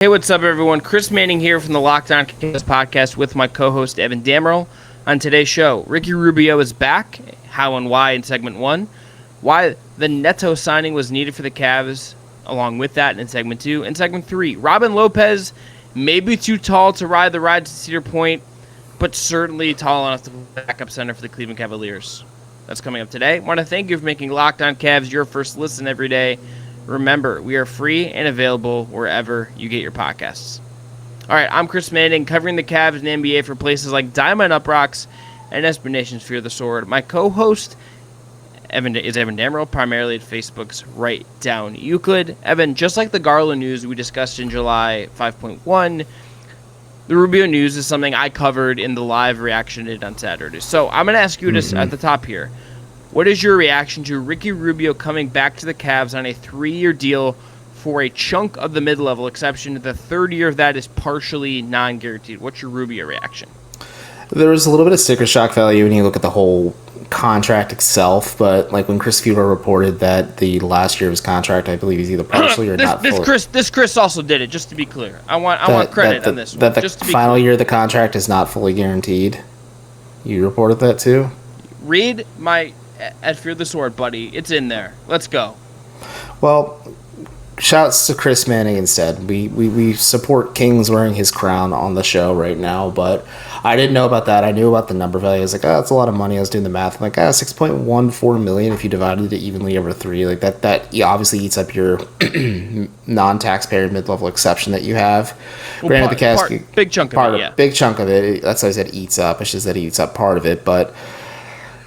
Hey, what's up, everyone? Chris Manning here from the Locked On Cavs podcast with my co-host Evan Dammerel. On today's show, Ricky Rubio is back, how and why in segment 1, why the Neto signing was needed for the Cavs, along with that in segment 2. In segment 3, Robin Lopez may be too tall to ride the ride to Cedar Point, but certainly tall enough to be backup center for the Cleveland Cavaliers. That's coming up today. I want to thank you for making Locked On Cavs your first listen every day. Remember, we are free and available wherever you get your podcasts. All right, I'm Chris Manning, covering the Cavs and NBA for places like Diamond Up Rocks and SB Nation's Fear the Sword. My co-host is Evan Dammerel, primarily at Facebook's Right Down Euclid. Evan, just like the Garland news we discussed in July 5.1, the Rubio news is something I covered in the live reaction it on Saturday. So I'm going to ask you this at the top here. What is your reaction to Ricky Rubio coming back to the Cavs on a 3-year deal for a chunk of the mid-level exception? The third year of that is partially non-guaranteed. What's your Rubio reaction? There was a little bit of sticker shock value when you look at the whole contract itself, but like when Chris Fieber reported that the last year of his contract, I believe, is either partially or not fully. This Chris also did it, just to be clear. I want credit on this one. That the final year of the contract is not fully guaranteed. You reported that too? Read my at Fear the Sword, buddy. It's in there. Let's go. Well, shouts to Chris Manning instead. We support Kings wearing his crown on the show right now, but I didn't know about that. I knew about the number value. I was like, that's a lot of money. I was doing the math. I'm like, $6.14 million if you divided it evenly over 3. Like that obviously eats up your non-taxpayer mid-level exception that you have. Well, granted, the Cavs big chunk of it, yeah. Big chunk of it. That's why I said eats up. It's just that it eats up part of it, but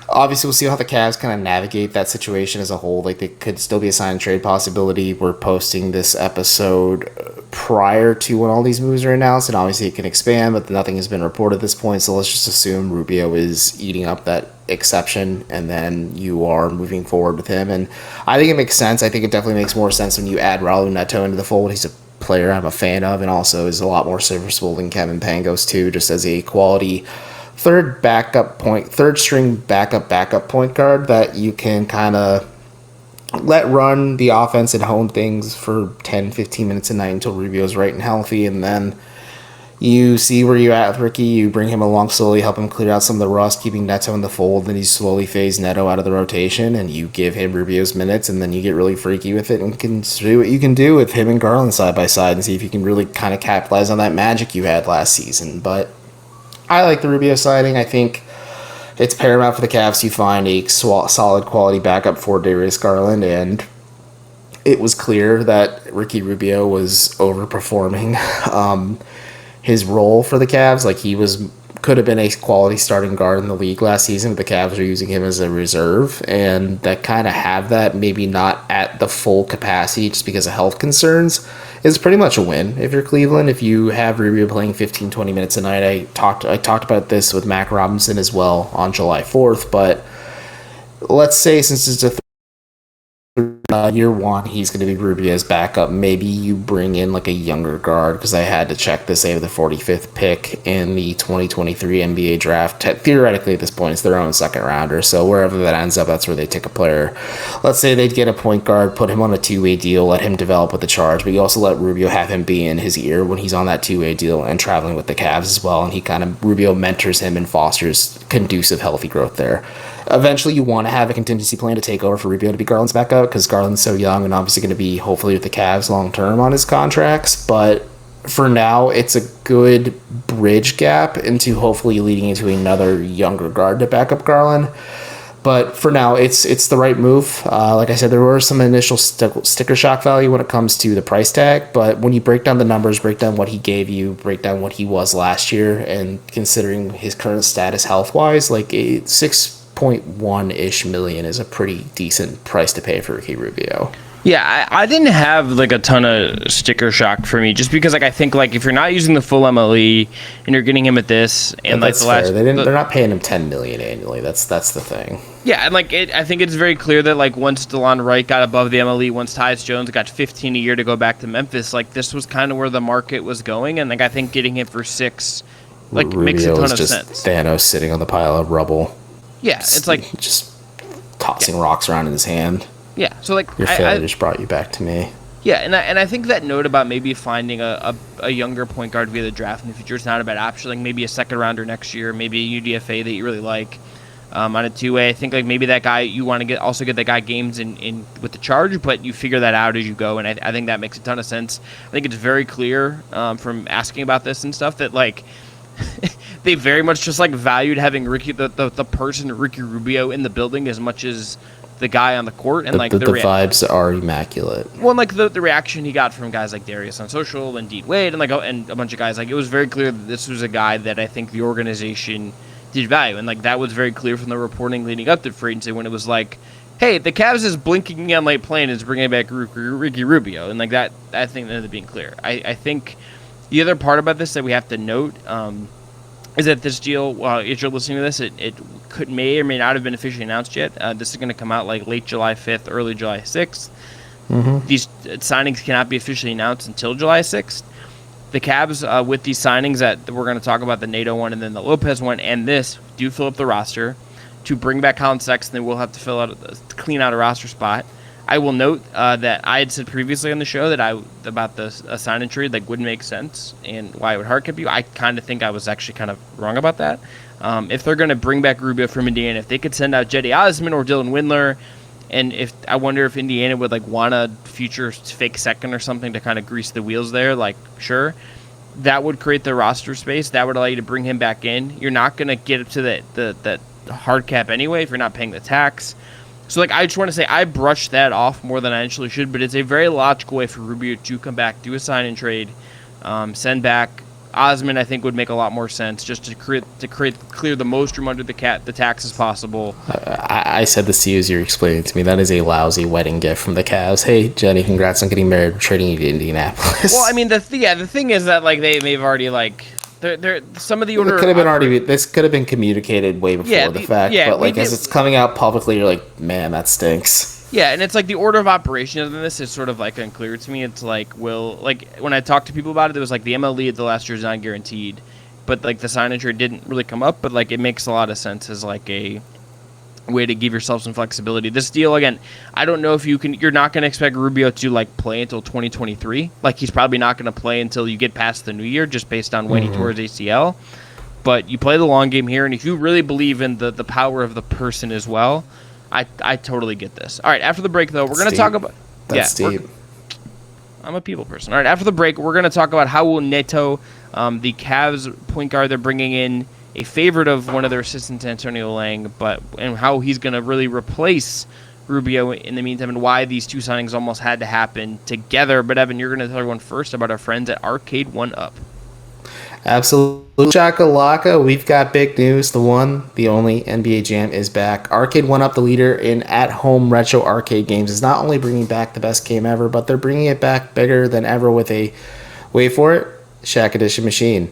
obviously, we'll see how the Cavs kind of navigate that situation as a whole. Like, they could still be a sign and trade possibility. We're posting this episode prior to when all these moves are announced, and obviously it can expand, but nothing has been reported at this point. So let's just assume Rubio is eating up that exception, and then you are moving forward with him. And I think it makes sense. I think it definitely makes more sense when you add Raul Neto into the fold. He's a player I'm a fan of, and also is a lot more serviceable than Kevin Pangos too, just as a quality third string backup point guard that you can kind of let run the offense and hone things for 10-15 minutes a night until Rubio's right and healthy, and then you see where you're at with Ricky. You bring him along slowly, help him clear out some of the rust, keeping Neto in the fold, then you slowly phase Neto out of the rotation, and you give him Rubio's minutes, and then you get really freaky with it and can see what you can do with him and Garland side by side and see if you can really kind of capitalize on that magic you had last season. But I like the Rubio signing. I think it's paramount for the Cavs to find a solid quality backup for Darius Garland, and it was clear that Ricky Rubio was overperforming his role for the Cavs. Like, could have been a quality starting guard in the league last season, but the Cavs are using him as a reserve, and that kind of have that maybe not at the full capacity just because of health concerns is pretty much a win. If you're Cleveland, if you have Rubio playing 15-20 minutes a night, I talked about this with Mac Robinson as well on July 4th, but let's say since it's a year one, he's going to be Rubio's backup. Maybe you bring in like a younger guard, because I had to check this. They have the 45th pick in the 2023 NBA draft. Theoretically, at this point, it's their own second rounder. So wherever that ends up, that's where they take a player. Let's say they'd get a point guard, put him on a 2-way deal, let him develop with the charge, but you also let Rubio have him be in his ear when he's on that 2-way deal and traveling with the Cavs as well. And Rubio mentors him and fosters conducive, healthy growth there. Eventually, you want to have a contingency plan to take over for Rubio to be Garland's backup, because Garland's so young and obviously going to be hopefully with the Cavs long term on his contracts. But for now, it's a good bridge gap into hopefully leading into another younger guard to back up Garland. But for now, it's the right move. Like I said, there were some initial sticker shock value when it comes to the price tag, but when you break down the numbers, break down what he gave you, break down what he was last year, and considering his current status health-wise, like $6.1-ish million is a pretty decent price to pay for Ricky Rubio. Yeah, I didn't have like a ton of sticker shock for me, just because like I think like if you're not using the full MLE and you're getting him at this, and like the last, they're not paying him $10 million annually. That's the thing. Yeah, and like I think it's very clear that like once DeLon Wright got above the MLE, once Tyus Jones got 15 a year to go back to Memphis, like this was kind of where the market was going, and like I think getting him for $6 like Rubio makes a ton of just sense. Thanos sitting on the pile of rubble. Yeah, it's like just tossing rocks around in his hand. Yeah, so like your failure just brought you back to me. Yeah, and I think that note about maybe finding a younger point guard via the draft in the future is not a bad option. Like maybe a second rounder next year, maybe a UDFA that you really like. On a two-way, I think like maybe that guy you want to get that guy games in with the charge, but you figure that out as you go, and I think that makes a ton of sense. I think it's very clear from asking about this and stuff that like they very much just like valued having the person Ricky Rubio in the building as much as the guy on the court, and the vibes are immaculate. Well, like the reaction he got from guys like Darius on social and Dean Wade and a bunch of guys, like it was very clear that this was a guy that I think the organization did value, and like that was very clear from the reporting leading up to free agency when it was like, hey, the Cavs is blinking on late plane is bringing back Ricky Rubio, and like that I think ended up being clear. I think the other part about this that we have to note is that this deal, if you're listening to this, it may or may not have been officially announced yet. This is going to come out like late July 5th, early July 6th. Mm-hmm. These signings cannot be officially announced until July 6th. The Cavs, with these signings that we're going to talk about, the Neto one and then the Lopez one, and this, do fill up the roster. To bring back Colin Sexton, they will have to clean out a roster spot. I will note that I had said previously on the show that about the sign and trade like wouldn't make sense and why it would hardcap you. I kind of think I was actually kind of wrong about that. If they're going to bring back Rubio from Indiana, if they could send out Jetty Osman or Dylan Windler, and I wonder if Indiana would like want a future fake second or something to kind of grease the wheels there, like sure, that would create the roster space. That would allow you to bring him back in. You're not going to get up to the hard cap anyway if you're not paying the tax. So like I just want to say I brushed that off more than I actually should, but it's a very logical way for Rubio to come back, do a sign and trade, send back Osman. I think would make a lot more sense just to clear the most room under the tax as possible. I said this to you as you're explaining to me. That is a lousy wedding gift from the Cavs. Hey Jenny, congrats on getting married. We're trading you to Indianapolis. Well, I mean the thing is that like they may have already like. Some of the order this could have been communicated way before the fact, but like as it's coming out publicly, you're like, man, that stinks. Yeah, and it's like the order of operation of this is sort of like unclear to me. It's like when I talked to people about it, it was like the MLE at the last year is not guaranteed, but like the sign and trade didn't really come up, but like it makes a lot of sense as like a way to give yourself some flexibility. This deal, again, I don't know if you're not going to expect Rubio to like play until 2023. Like he's probably not going to play until you get past the new year just based on when he tore his ACL. But you play the long game here, and if you really believe in the power of the person as well, I totally get this. All right, after the break though, we're going to talk about That's deep. I'm a people person. All right, after the break, we're going to talk about Raul Neto, the Cavs point guard they're bringing in, a favorite of one of their assistants, Antonio Lang, and how he's going to really replace Rubio in the meantime, and why these two signings almost had to happen together. But Evan, you're going to tell everyone first about our friends at Arcade 1UP. Absolutely. Chakalaka, we've got big news. The one, the only NBA Jam is back. Arcade 1UP, the leader in at-home retro arcade games, is not only bringing back the best game ever, but they're bringing it back bigger than ever with a, wait for it, Shaq Edition machine.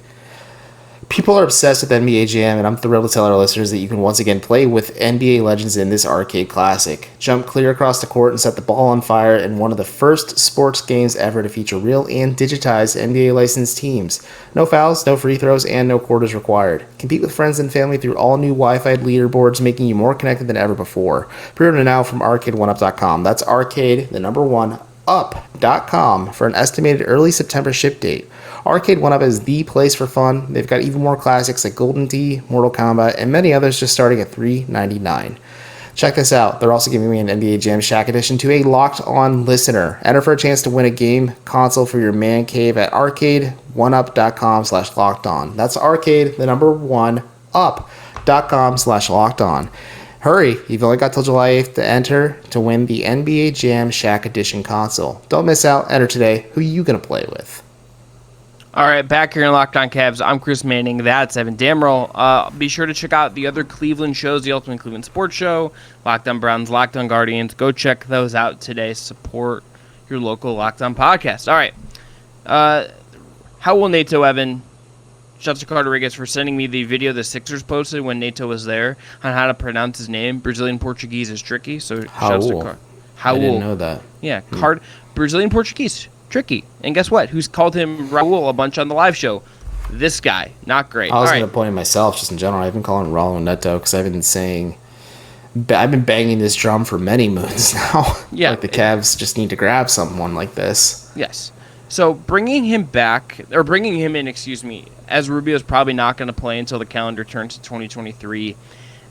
People are obsessed with NBA Jam, and I'm thrilled to tell our listeners that you can once again play with NBA legends in this arcade classic. Jump clear across the court and set the ball on fire in one of the first sports games ever to feature real and digitized NBA licensed teams. No fouls, no free throws, and no quarters required. Compete with friends and family through all new Wi-Fi leaderboards, making you more connected than ever before. Pre-order now from arcade1up.com. That's arcade, the number one, up.com for an estimated early September ship date. Arcade 1UP is the place for fun. They've got even more classics like Golden Tee, Mortal Kombat, and many others just starting at $3.99. Check this out. They're also giving me an NBA Jam Shaq edition to a locked-on listener. Enter for a chance to win a game console for your man cave at arcade1up.com/lockedon. That's arcade, the number one, up.com/lockedon. Hurry, you've only got till July 8th to enter to win the NBA Jam Shaq Edition console. Don't miss out. Enter today. Who are you going to play with? All right, back here in Locked On Cavs, I'm Chris Manning. That's Evan Damrell. Be sure to check out the other Cleveland shows, the Ultimate Cleveland Sports Show, Locked On Browns, Locked On Guardians. Go check those out today. Support your local Locked On podcast. All right. Raul Neto, Evan. Shouts to Rodriguez for sending me the video the Sixers posted when Neto was there on how to pronounce his name. Brazilian Portuguese is tricky, so shouts to Raul. I didn't know that. Yeah, Brazilian Portuguese, tricky. And guess what? Who's called him Raul a bunch on the live show? This guy. Not great. I was going to point at myself just in general. I've been calling Raul Neto because I've been saying I've been banging this drum for many moons now. Yeah. Like the Cavs just need to grab someone like this. Yes. So bringing him in, as Rubio's probably not going to play until the calendar turns to 2023,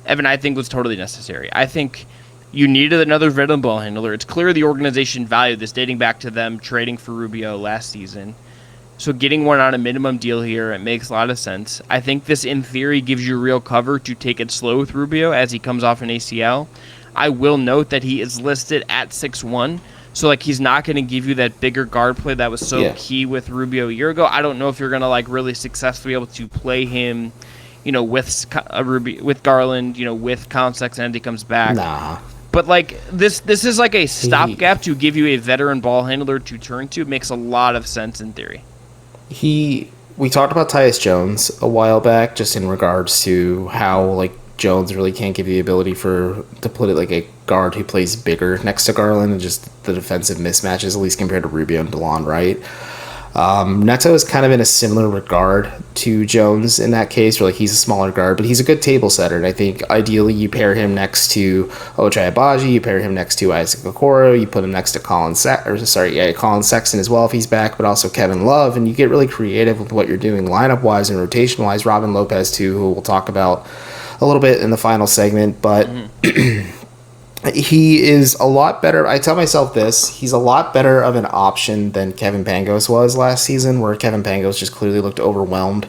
Evan, I think was totally necessary. I think you needed another veteran ball handler. It's clear the organization valued this, dating back to them trading for Rubio last season. So getting one on a minimum deal here, it makes a lot of sense. I think this, in theory, gives you real cover to take it slow with Rubio as he comes off an ACL. I will note that he is listed at 6'1", so like he's not going to give you that bigger guard play that was so key with Rubio a year ago. I don't know if you're going to like really successfully be able to play him, with Garland, with Colin Sexton as he comes back. Nah. But like this is like a stopgap to give you a veteran ball handler to turn to. It makes a lot of sense in theory. We talked about Tyus Jones a while back, just in regards to how like Jones really can't give you the ability to put it like a guard who plays bigger next to Garland, and just the defensive mismatches, at least compared to Rubio and DeLon, right? Neto is kind of in a similar regard to Jones in that case, where like he's a smaller guard, but he's a good table setter, and I think ideally you pair him next to Ochai Agbaji, you pair him next to Isaac Okoro, you put him next to Colin Sexton as well if he's back, but also Kevin Love, and you get really creative with what you're doing lineup-wise and rotation-wise. Robin Lopez too, who we'll talk about a little bit in the final segment, but he is a lot better. I tell myself this, he's a lot better of an option than Kevin Pangos was last season, where Kevin Pangos just clearly looked overwhelmed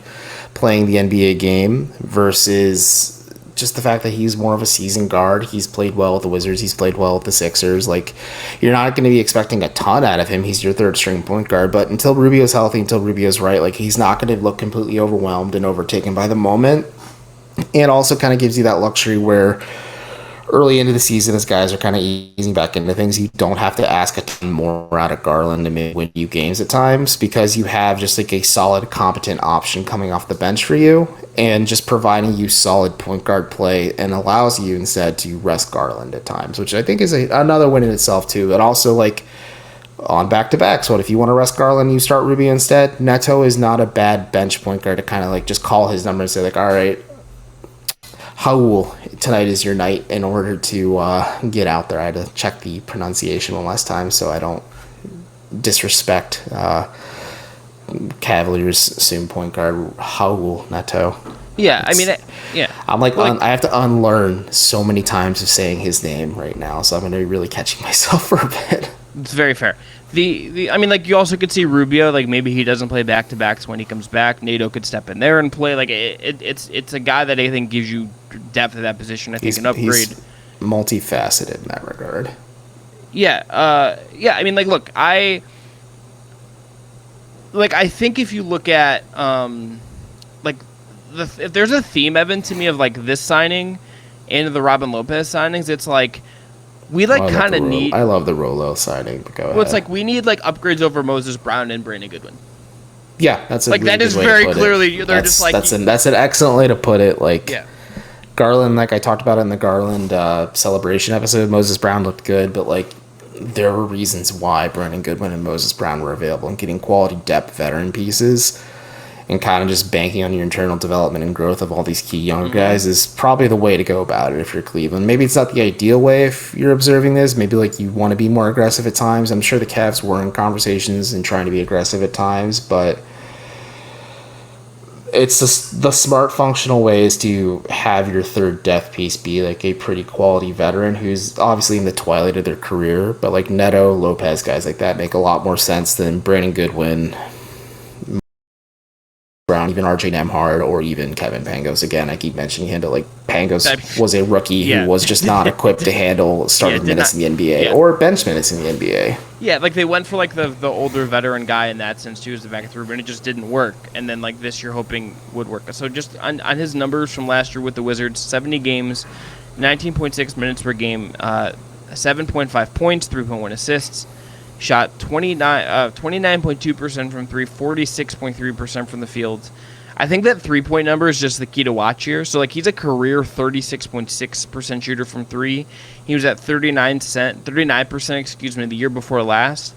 playing the NBA game, versus just the fact that he's more of a seasoned guard. He's played well with the Wizards, he's played well with the Sixers. Like, you're not going to be expecting a ton out of him. He's your third string point guard, but until Rubio's healthy, until Rubio's right, like, he's not going to look completely overwhelmed and overtaken by the moment. And also kind of gives you that luxury where early into the season, as guys are kind of easing back into things, you don't have to ask a ton more out of Garland to win you games at times, because you have just like a solid, competent option coming off the bench for you, and just providing you solid point guard play, and allows you instead to rest Garland at times, which I think is another win in itself too. And also, like, on back-to-backs, what if you want to rest Garland, you start Rubio instead? Neto is not a bad bench point guard to kind of like just call his number and say like, all right, Raul, tonight is your night, in order to get out there. I had to check the pronunciation one last time so I don't disrespect Cavaliers assumed point guard Raul Neto. Yeah, I mean, I'm like I have to unlearn so many times of saying his name right now, so I'm going to be really catching myself for a bit. It's very fair. I mean, like, you also could see Rubio, like, maybe he doesn't play back-to-backs when he comes back. Nato could step in there and play. Like, it's a guy that I think gives you depth at that position. I think an upgrade. He's multifaceted in that regard. Yeah. I mean, like, look, I think if you look at, if there's a theme, Evan, to me, of, like, this signing and the Robin Lopez signings, it's like, we kind of need. I love the Rolo signing. But go ahead. It's like we need like upgrades over Moses Brown and Brandon Goodwin. Yeah, that's a like really that is good way very to put clearly. it. They're just like that's an excellent way to put it. Like, yeah. Garland, like I talked about in the Garland celebration episode, Moses Brown looked good, but like there were reasons why Brandon Goodwin and Moses Brown were available, and getting quality depth veteran pieces and kind of just banking on your internal development and growth of all these key younger guys is probably the way to go about it if you're Cleveland. Maybe it's not the ideal way if you're observing this. Maybe like you want to be more aggressive at times. I'm sure the Cavs were in conversations and trying to be aggressive at times, but it's the smart, functional way is to have your third depth piece be like a pretty quality veteran who's obviously in the twilight of their career, but like Neto, Lopez, guys like that make a lot more sense than Brandon Goodwin, Brown, even RJ Nembhard, or even Kevin Pangos. Again, I keep mentioning him, but like Pangos was a rookie who was just not equipped to handle starting minutes in the NBA or bench minutes in the NBA. Yeah, like they went for like the older veteran guy in that sense too, as the back through, but it just didn't work. And then like this year, hoping would work. So just on his numbers from last year with the Wizards, 70 games, 19.6 minutes per game, 7.5 points, 3.1 assists. Shot 29.2% from three, 46.3% from the field. I think that 3-point number is just the key to watch here. So, like, he's a career 36.6% shooter from three. He was at 39%, the year before last.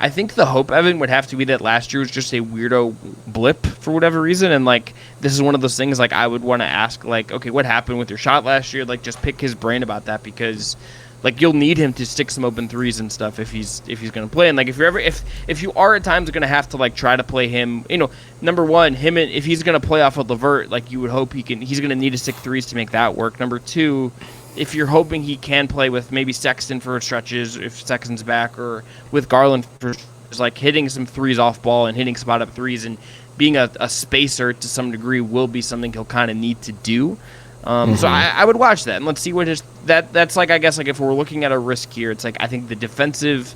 I think the hope, Evan, would have to be that last year was just a weirdo blip for whatever reason, and like this is one of those things like I would want to ask like, okay, what happened with your shot last year? Like just pick his brain about that because like you'll need him to stick some open threes and stuff if he's going to play. And like if you are at times going to have to like try to play him, number one, if he's going to play off of LeVert, like you would hope he's going to need to stick threes to make that work. Number two, if you're hoping he can play with maybe Sexton for stretches, if Sexton's back, or with Garland for like hitting some threes off ball and hitting spot up threes and being a spacer to some degree will be something he'll kind of need to do. So I would watch that and let's see what that's like. I guess like if we're looking at a risk here, it's like I think the defensive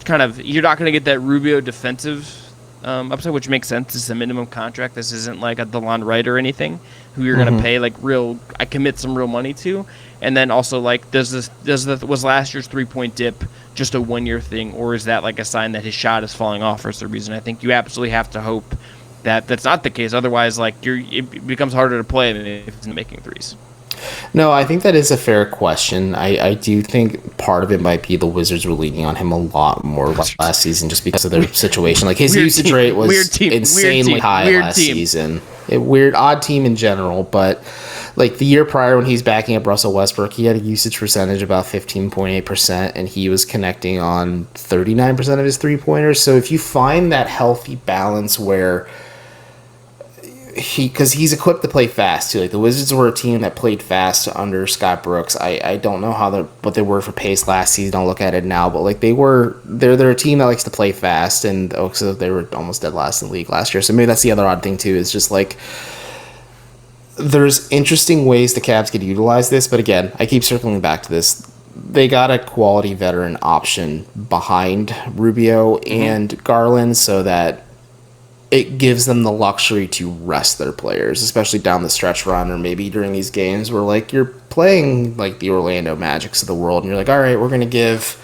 kind of you're not going to get that Rubio defensive upside, which makes sense. This is a minimum contract. This isn't like a DeLon Wright or anything who you're going to pay like I commit some real money to. And then also like was last year's 3-point dip just a 1-year thing, or is that like a sign that his shot is falling off for some reason? I think you absolutely have to hope that that's not the case. Otherwise, like it becomes harder to play if it's making threes. No, I think that is a fair question. I do think part of it might be the Wizards were leaning on him a lot more last season just because of their situation. Like his usage rate was insanely high last season. Odd team in general, but like the year prior when he's backing up Russell Westbrook, he had a usage percentage about 15.8%, and he was connecting on 39% of his three-pointers. So if you find that healthy balance where because he's equipped to play fast too. Like the Wizards were a team that played fast under Scott Brooks. I don't know what they were for pace last season. I'll look at it now, but like they're a team that likes to play fast, and so they were almost dead last in the league last year. So maybe that's the other odd thing too. Is just like there's interesting ways the Cavs could utilize this, but again, I keep circling back to this. They got a quality veteran option behind Rubio and Garland, so that it gives them the luxury to rest their players, especially down the stretch run or maybe during these games where like you're playing like the Orlando Magics of the world and you're like, all right, we're going to give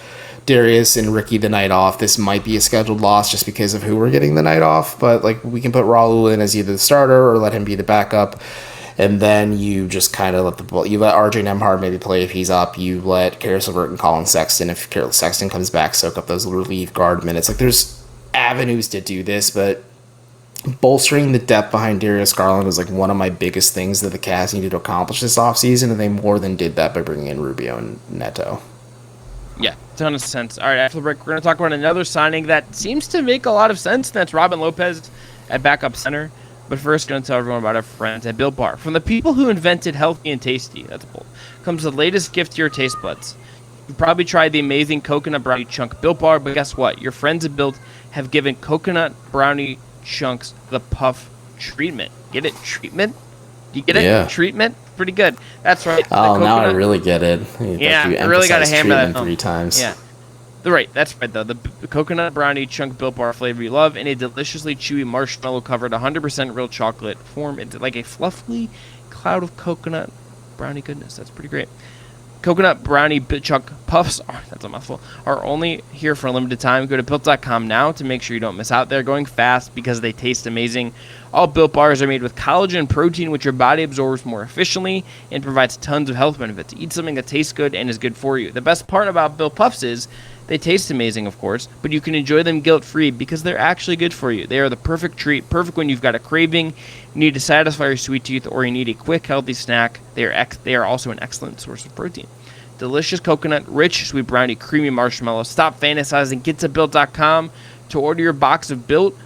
Darius and Ricky the night off. This might be a scheduled loss just because of who we're getting the night off, but like we can put Raul in as either the starter or let him be the backup. And then you just kind of let RJ Nembhard maybe play if he's up. You let Karis LeVert and Colin Sexton, if Karis Sexton comes back, soak up those relief guard minutes. Like there's avenues to do this, but bolstering the depth behind Darius Garland was like one of my biggest things that the Cavs needed to accomplish this offseason, and they more than did that by bringing in Rubio and Neto. Yeah, ton of sense. All right, after the break, we're going to talk about another signing that seems to make a lot of sense, and that's Robin Lopez at backup center. But first, going to tell everyone about our friends at Built Bar. From the people who invented healthy and tasty, that's bold, comes the latest gift to your taste buds. You've probably tried the amazing coconut brownie chunk Built Bar, but guess what? Your friends at Built have given coconut brownie chunks the puff treatment. Get it? Treatment? You get it? Yeah. Treatment? Pretty good. That's right. Oh, now I really get it. Yeah, I really got to hammer that home. 3 times. Yeah. Right, that's right, though. The coconut brownie chunk Built Bar flavor you love in a deliciously chewy marshmallow-covered 100% real chocolate form into like a fluffy cloud of coconut brownie goodness. That's pretty great. Coconut brownie chunk puffs, that's a mouthful, are only here for a limited time. Go to Built.com now to make sure you don't miss out. They're going fast because they taste amazing. All Built Bars are made with collagen protein, which your body absorbs more efficiently and provides tons of health benefits. Eat something that tastes good and is good for you. The best part about Built Puffs is they taste amazing, of course, but you can enjoy them guilt-free because they're actually good for you. They are the perfect treat, perfect when you've got a craving, you need to satisfy your sweet tooth, or you need a quick, healthy snack. They are also an excellent source of protein. Delicious coconut, rich, sweet brownie, creamy marshmallow. Stop fantasizing. Get to Built.com to order your box of Built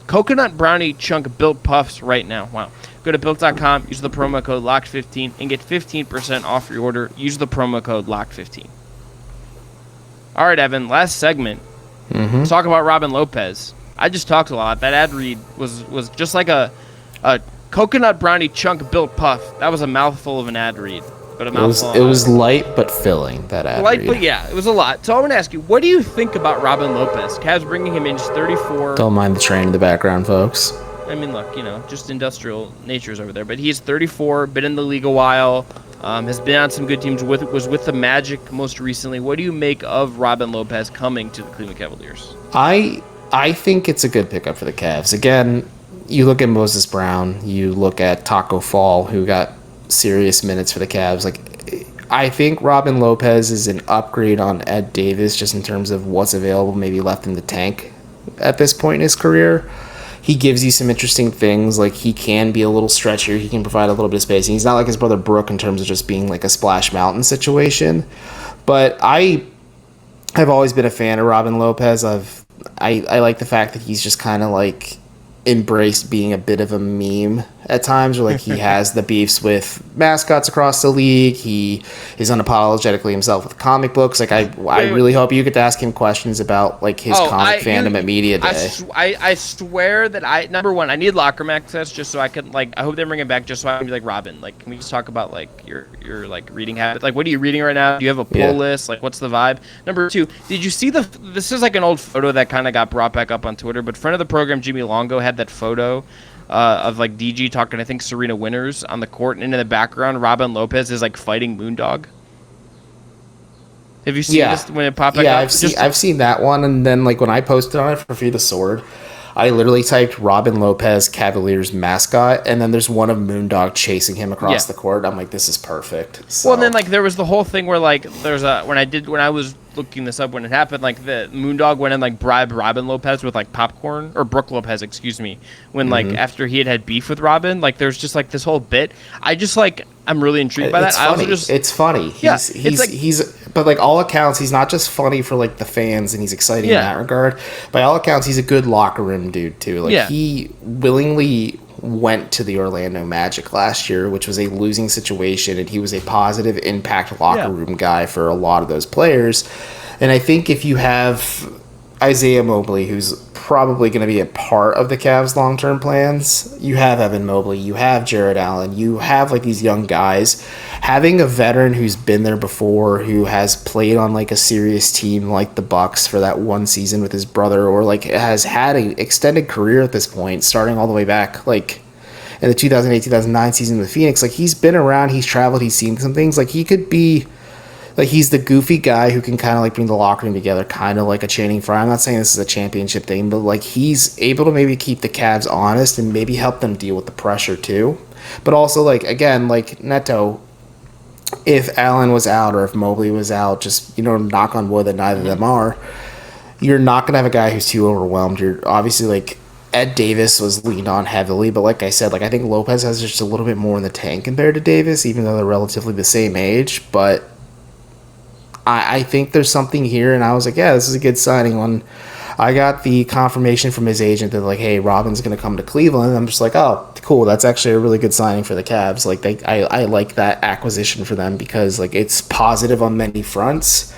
coconut brownie chunk Built Puffs right now. Wow. Go to Built.com, use the promo code LOCKED15, and get 15% off your order. Use the promo code LOCKED15. All right, Evan, last segment. Let's talk about Robin Lopez. I just talked a lot. That ad read was just like a coconut brownie chunk Built Puff. That was a mouthful of an ad read. But it was light but filling, that ad light, read. But yeah, it was a lot. So I'm going to ask you, what do you think about Robin Lopez? Cavs bringing him in, just 34. Don't mind the train in the background, folks. I mean, look, just industrial natures over there. But he's 34, been in the league a while, has been on some good teams, was with the Magic most recently. What do you make of Robin Lopez coming to the Cleveland Cavaliers? I think it's a good pickup for the Cavs. Again, you look at Moses Brown, you look at Taco Fall, who got serious minutes for the Cavs. Like, I think Robin Lopez is an upgrade on Ed Davis just in terms of what's available, maybe left in the tank at this point in his career. He gives you some interesting things. Like, he can be a little stretchier. He can provide a little bit of spacing. He's not like his brother Brooke in terms of just being like a Splash Mountain situation. But I have always been a fan of Robin Lopez. I like the fact that he's just kind of like embraced being a bit of a meme at times, where like he has the beefs with mascots across the league. He is unapologetically himself with comic books. Like, I really hope you get to ask him questions about like his comic fandom at media day. I swear that number one, I need locker room access just so I can like, I hope they bring him back just so I can be like, Robin, like, can we just talk about like your like reading habit? Like, what are you reading right now? Do you have a pull list? Like, what's the vibe? Number two, did you see this is like an old photo that kind of got brought back up on Twitter, but friend of the program Jimmy Longo had that photo of like DG talking, I think Serena Winters on the court, and in the background Robin Lopez is like fighting Moondog. Have you seen this when it popped back up? I've seen that one, and then like when I posted on it for Free the Sword, I literally typed Robin Lopez Cavaliers mascot, and then there's one of Moondog chasing him across the court. I'm like, this is perfect. So. Well, and then like there was the whole thing where like when I was looking this up when it happened, like the Moondog went and like bribed Robin Lopez with like popcorn, or Brooke Lopez, excuse me, when like after he had beef with Robin, like there's just like this whole bit. I'm really intrigued by that. It's funny. But like all accounts, he's not just funny for like the fans, and he's exciting in that regard. By all accounts, he's a good locker room dude too. Like he willingly went to the Orlando Magic last year, which was a losing situation, and he was a positive impact locker room guy for a lot of those players. And I think if you have Isaiah Mobley, who's probably going to be a part of the Cavs' long-term plans, you have Evan Mobley, you have Jared Allen, you have like these young guys. Having a veteran who's been there before, who has played on like a serious team like the Bucks for that one season with his brother, or like has had an extended career at this point, starting all the way back like in the 2008-2009 season with Phoenix, like he's been around, he's traveled, he's seen some things. Like he could be like, he's the goofy guy who can kind of like bring the locker room together, kind of like a Channing Frye. I'm not saying this is a championship thing, but like he's able to maybe keep the Cavs honest and maybe help them deal with the pressure too. But also, like, again, like Neto, if Allen was out or if Mobley was out, just, knock on wood that neither of them are, you're not going to have a guy who's too overwhelmed. You're obviously like, Ed Davis was leaned on heavily, but like I said, like I think Lopez has just a little bit more in the tank compared to Davis, even though they're relatively the same age. But I think there's something here, and I was like, yeah, this is a good signing. When I got the confirmation from his agent that like, hey, Robin's going to come to Cleveland, I'm just like, oh, cool, that's actually a really good signing for the Cavs. Like I like that acquisition for them because like it's positive on many fronts.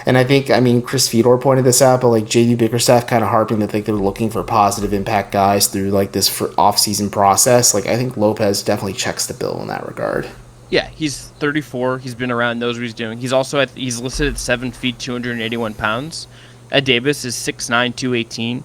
And I think, Chris Fedor pointed this out, but like JD Bickerstaff kind of harping that they're looking for positive impact guys through like this off-season process. Like I think Lopez definitely checks the bill in that regard. Yeah, he's 34. He's been around, knows what he's doing. He's also he's listed at 7 feet, 281 pounds. Ed Davis is 6'9", 218.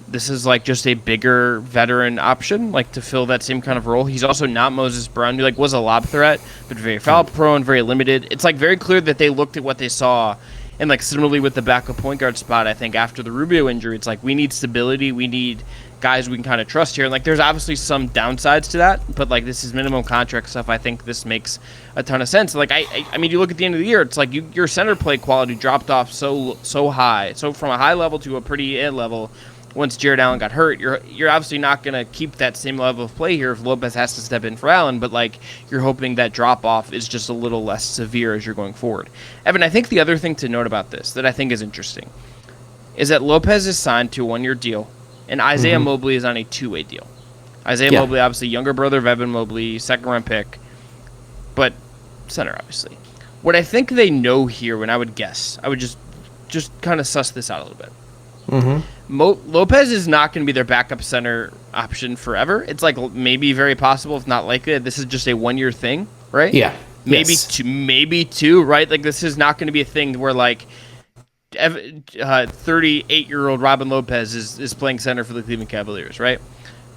This is like just a bigger veteran option, like to fill that same kind of role. He's also not Moses Brown, who like was a lob threat, but very foul prone, very limited. It's like very clear that they looked at what they saw, and like similarly with the backup point guard spot, I think after the Rubio injury, it's like we need stability, we need guys we can kind of trust here. And like there's obviously some downsides to that, but like this is minimum contract stuff. I think this makes a ton of sense. Like I mean, you look at the end of the year, it's like your center play quality dropped off so high, so from a high level to a pretty mid level. Once Jared Allen got hurt, you're obviously not going to keep that same level of play here if Lopez has to step in for Allen, but like you're hoping that drop-off is just a little less severe as you're going forward. Evan, I think the other thing to note about this that I think is interesting is that Lopez is signed to a one-year deal, and Isaiah Mobley is on a two-way deal. Isaiah Mobley, obviously younger brother of Evan Mobley, second-round pick, but center, obviously. What I think they know here, when I would guess, I would just kind of suss this out a little bit. Lopez is not going to be their backup center option forever. It's like maybe very possible, if not likely, that this is just a one-year thing, right? Yeah. Maybe two, right? Like this is not going to be a thing where like 38-year-old Robin Lopez is playing center for the Cleveland Cavaliers, right?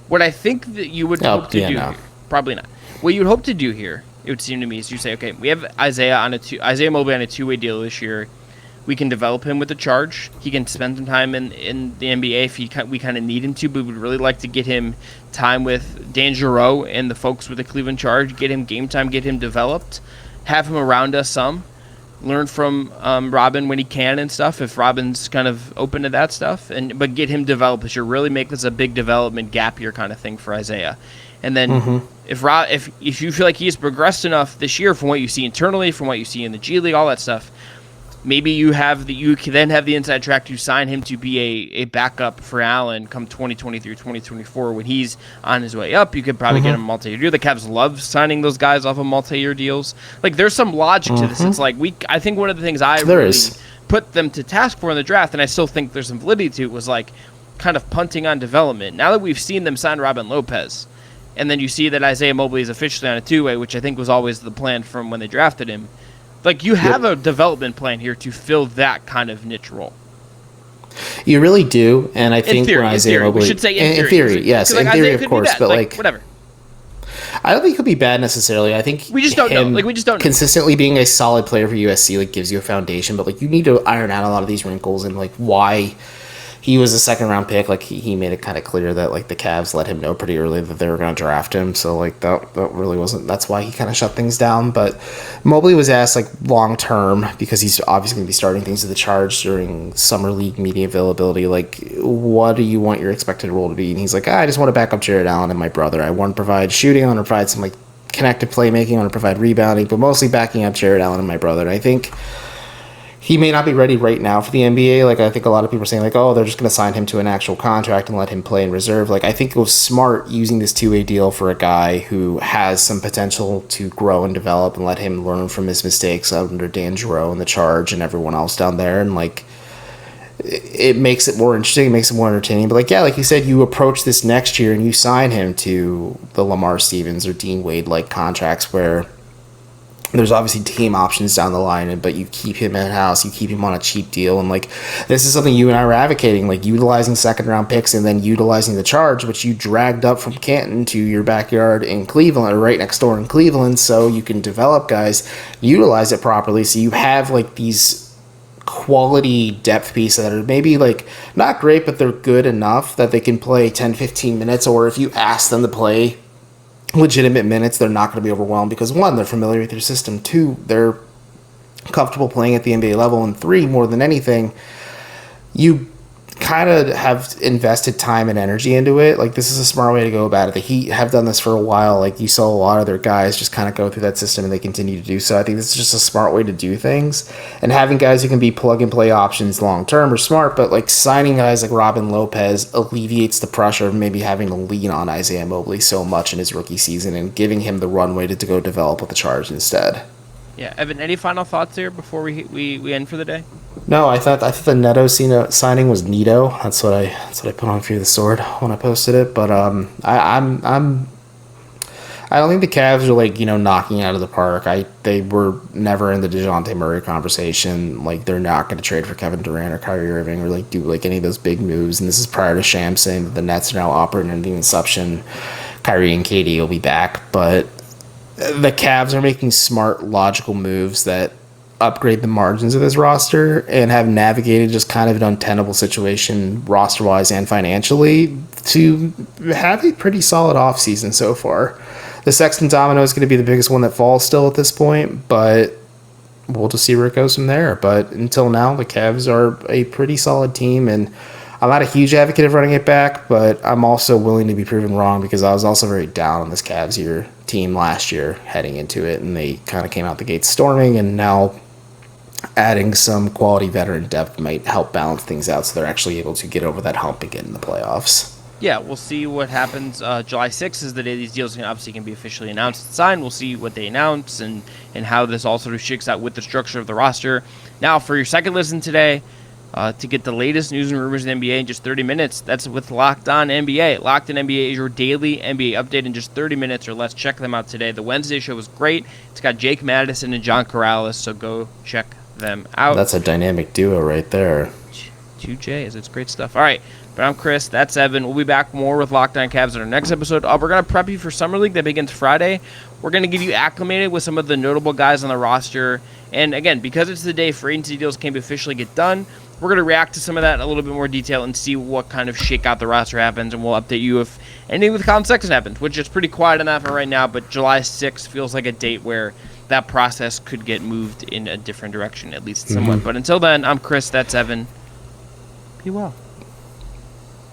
What I think that you would hope to do here, probably not. What you would hope to do here, it would seem to me, is you say, okay, we have Isaiah Mobley on a two-way deal this year. We can develop him with a charge. He can spend some time in the NBA if we kind of need him to, but we'd really like to get him time with Dan Giroux and the folks with the Cleveland Charge, get him game time, get him developed, have him around us some. Learn from Robin when he can and stuff, if Robin's kind of open to that stuff, but get him developed this year. Really make this a big development gap year kind of thing for Isaiah. And then if you feel like he's progressed enough this year from what you see internally, from what you see in the G League, all that stuff, maybe you can then have the inside track to sign him to be a backup for Allen come 2023, 2024 when he's on his way up. You could probably get him a multi-year deal. The Cavs love signing those guys off of multi-year deals. Like, there's some logic to this. It's like I think one of the things I really put them to task for in the draft, and I still think there's some validity to it, was like kind of punting on development. Now that we've seen them sign Robin Lopez, and then you see that Isaiah Mobley is officially on a two-way, which I think was always the plan from when they drafted him. Like, you have a development plan here to fill that kind I niche role. You really do, and I think when Isaiah Mobley... We should say in theory, yes. In theory, of course, but whatever. I don't think he'll be bad necessarily. I think we just don't know. Like, we just don't know. Consistently being a solid player for USC gives you a foundation, but you need to iron out a lot of these wrinkles and why he was a second-round pick. He made it kind of clear that the Cavs let him know pretty early that they were going to draft him. So that really wasn't. That's why he kind of shut things down. But Mobley was asked long-term, because he's obviously going to be starting things at the Charge during summer league media availability. What do you want your expected role to be? And he's like, I just want to back up Jared Allen and my brother. I want to provide shooting. I want to provide some connected playmaking. I want to provide rebounding, but mostly backing up Jared Allen and my brother. And I think he may not be ready right now for the NBA. I think a lot of people are saying, oh, they're just going to sign him to an actual contract and let him play in reserve. I think it was smart using this two-way deal for a guy who has some potential to grow and develop, and let him learn from his mistakes under Dan Giroux and the Charge and everyone else down there. And, it makes it more interesting, it makes it more entertaining. But, like you said, you approach this next year and you sign him to the Lamar Stevens or Dean Wade-like contracts where there's obviously team options down the line, but you keep him in-house, you keep him on a cheap deal. And, this is something you and I were advocating, utilizing second-round picks and then utilizing the Charge, which you dragged up from Canton to your backyard in Cleveland, or right next door in Cleveland, so you can develop guys, utilize it properly, so you have, these quality depth pieces that are maybe, not great, but they're good enough that they can play 10, 15 minutes, or if you ask them to play legitimate minutes, they're not going to be overwhelmed because, one, they're familiar with your system, two, they're comfortable playing at the NBA level, and three, more than anything, you kind of have invested time and energy into it. This is a smart way to go about it. The Heat have done this for a while. You saw a lot of their guys just kind of go through that system, and they continue to do so. I think this is just a smart way to do things, and having guys who can be plug-and-play options long-term are smart, but signing guys like Robin Lopez alleviates the pressure of maybe having to lean on Isaiah Mobley so much in his rookie season and giving him the runway to go develop with the Charge instead. Yeah, Evan, any final thoughts here before we end for the day? No, I thought the Neto signing was neato. That's what I put on Fear the Sword when I posted it. But I don't think the Cavs are knocking out of the park. They were never in the DeJounte Murray conversation. They're not going to trade for Kevin Durant or Kyrie Irving or do any of those big moves. And this is prior to Sham saying that the Nets are now operating under the assumption Kyrie and KD will be back. But the Cavs are making smart, logical moves that upgrade the margins of this roster and have navigated just kind of an untenable situation roster-wise and financially to have a pretty solid offseason so far. The Sexton domino is going to be the biggest one that falls still at this point, but we'll just see where it goes from there. But until now, the Cavs are a pretty solid team, and I'm not a huge advocate of running it back, but I'm also willing to be proven wrong because I was also very down on this Cavs team last year heading into it, and they kind of came out the gates storming, and now adding some quality veteran depth might help balance things out so they're actually able to get over that hump and get in the playoffs. Yeah, we'll see what happens. July 6th is the day these deals can be officially announced and signed. We'll see what they announce and how this all sort of shakes out with the structure of the roster. Now, for your second listen today, to get the latest news and rumors in the NBA in just 30 minutes, that's with Locked On NBA. Locked On NBA is your daily NBA update in just 30 minutes or less. Check them out today. The Wednesday show was great. It's got Jake Madison and John Corrales, so go check them out. That's a dynamic duo right there. 2Js. It's great stuff. All right. But I'm Chris. That's Evan. We'll be back more with Locked On Cavs in our next episode. We're going to prep you for Summer League that begins Friday. We're going to get you acclimated with some of the notable guys on the roster. And again, because it's the day free agency deals can officially get done, we're going to react to some of that in a little bit more detail and see what kind of shakeout the roster happens, and we'll update you if anything with Colin Sexton happens, which is pretty quiet on that for right now, but July 6th feels like a date where that process could get moved in a different direction, at least somewhat. But until then, I'm Chris, that's Evan. Be well.